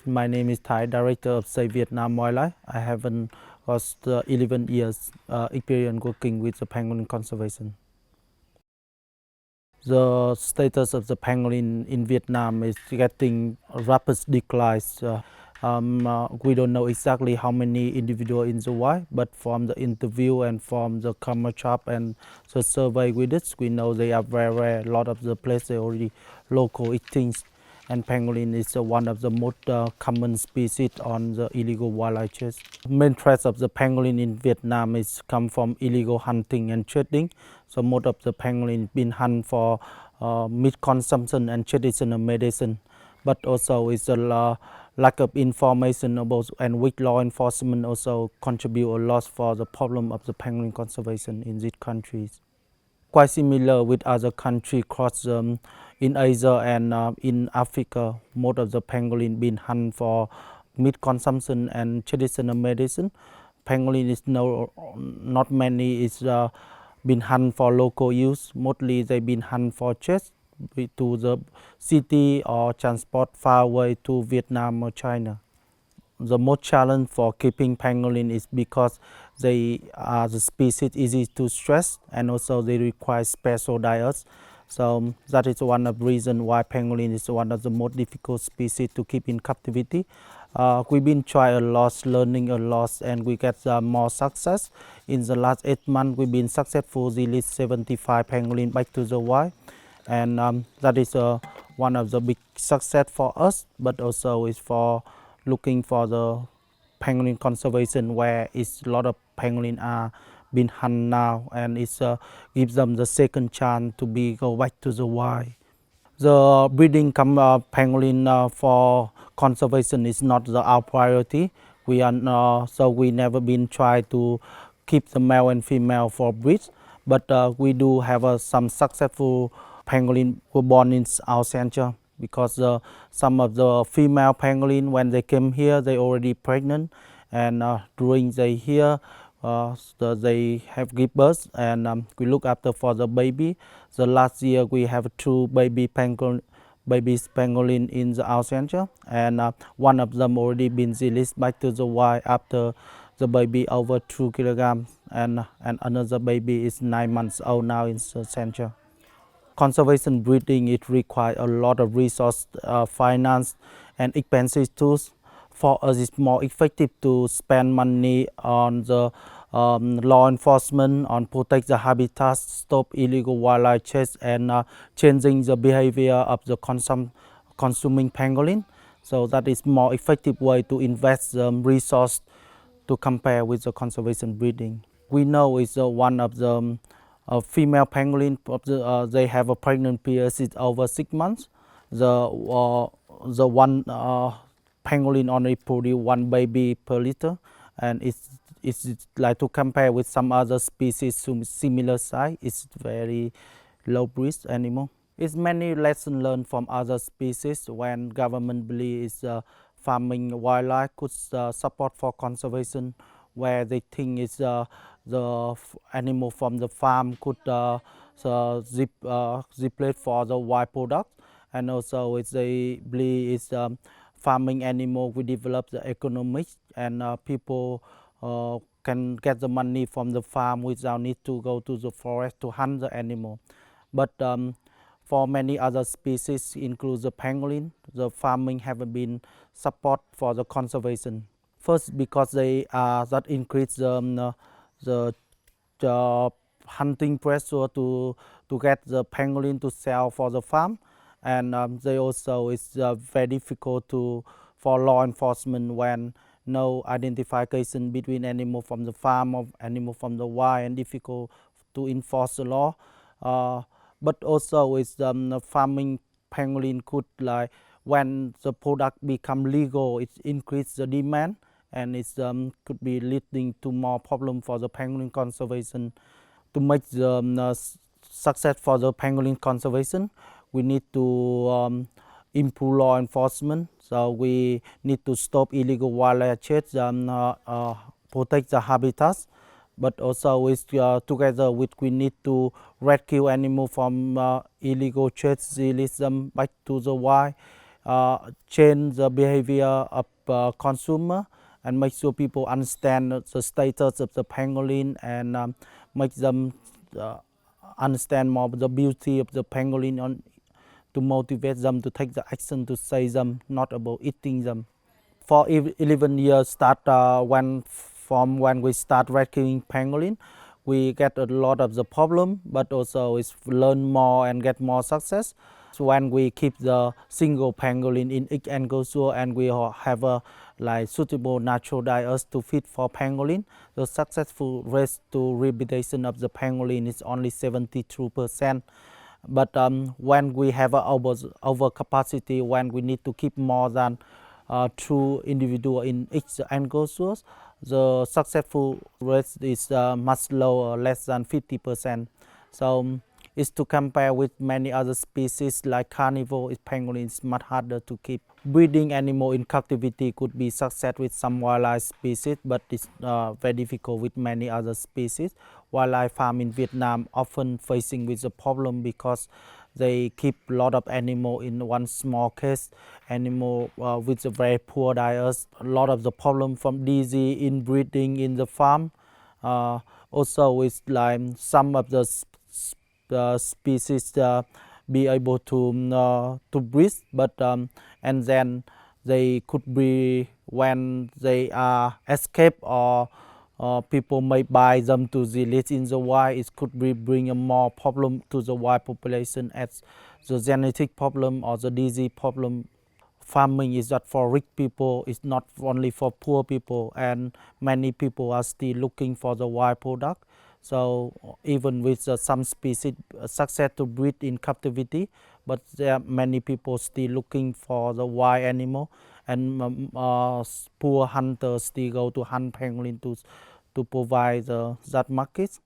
My name is Thai, Director of Save Vietnam Wildlife. I have an 11 years experience working with the pangolin conservation. The status of the pangolin in Vietnam is getting a rapid decline. We don't know exactly how many individuals in the wild, but from the interview and from the camera trap and the survey we did, we know they are very rare. A lot of the places they already local extinct, and pangolin is one of the most common species on the illegal wildlife chase. Main threats of the pangolin in Vietnam is come from illegal hunting and trading. So most of the pangolin been hunted for meat consumption and traditional medicine, but also is a lack of information about and weak law enforcement also contribute a lot for the problem of the pangolin conservation in these countries. Quite similar with other countries across in Asia and in Africa. Most of the pangolin been hunted for meat consumption and traditional medicine. Pangolin is not many is been hunted for local use. Mostly they been hunted for chase to the city or transport far away to Vietnam or China. The most challenge for keeping pangolin is because they are the species easy to stress and also they require special diets. So that is one of the reasons why pangolin is one of the most difficult species to keep in captivity. We've been trying a lot, learning a lot, and we get more success. In the last 8 months, we've been successful release 75 pangolin back to the wild, and that is one of the big success for us, but also is for looking for the pangolin conservation where is a lot of pangolin are being hunted now, and it gives them the second chance to be go back to the wild. The breeding pangolin for conservation is not our priority. We are so we never been try to keep the male and female for breed, but we do have some successful pangolin were born in our center because some of the female pangolin when they came here they already pregnant, and during they here they have give birth, and we look after for the baby. The last year we have two babies pangolin in our center, and one of them already been released back to the wild after the baby over 2 kilograms, and another baby is 9 months old now in the center. Conservation breeding it requires a lot of resource, finance, and expensive tools. For us, it's more effective to spend money on the law enforcement, on protect the habitats, stop illegal wildlife chase, and changing the behavior of the consuming pangolin. So that is more effective way to invest resource to compare with the conservation breeding. We know it's one of the female pangolin. They have a pregnant period is over 6 months. The one pangolin only produce one baby per litter, and it's like to compare with some other species similar size. It's very low risk animal. It's many lessons learned from other species when government believes farming wildlife could support for conservation, where they think it's the animal from the farm could replace for the wild product, and also it's they believe it's farming animal we develop the economics, and people can get the money from the farm without need to go to the forest to hunt the animal. But for many other species, include the pangolin, the farming haven't been support for the conservation. First, because they that increase the hunting pressure to get the pangolin to sell for the farm, and they also it's very difficult for law enforcement when no identification between animal from the farm or animal from the wild, and difficult to enforce the law. But also it's farming pangolin could like when the product become legal, it increase the demand, and it could be leading to more problem for the pangolin conservation. To make the success for the pangolin conservation, we need to improve law enforcement. So we need to stop illegal wildlife chase and protect the habitats. But also with together with we need to rescue animal from illegal chase, release them back to the wild. change the behavior of consumer and make sure people understand the status of the pangolin and make them understand more the beauty of the pangolin to motivate them to take the action to save them, not about eating them. For 11 years start from when we start rescuing pangolin, we get a lot of the problem, but also it's learn more and get more success. So when we keep the single pangolin in each enclosure and we have a like suitable natural diet to feed for pangolin, the successful rate to reproduction of the pangolin is only 72%. But when we have a over capacity, when we need to keep more than two individual in each enclosure, the successful rate is much lower, less than 50%. So is to compare with many other species like carnivore, pangolin is much harder to keep. Breeding animal in captivity could be success with some wildlife species, but it's very difficult with many other species. Wildlife farm in Vietnam often facing with the problem because they keep a lot of animal in one small case, animal with a very poor diet. A lot of the problem from disease inbreeding in the farm. Also with like some of the species be able to breed, but and then they could be when they are escape or people may buy them to release in the wild. It could be bring a more problem to the wild population as the genetic problem or the disease problem. Farming is not for rich people, it's not only for poor people, and many people are still looking for the wild product. So even with some species success to breed in captivity, but there are many people still looking for the wild animal, and poor hunters still go to hunt pangolin to provide that market.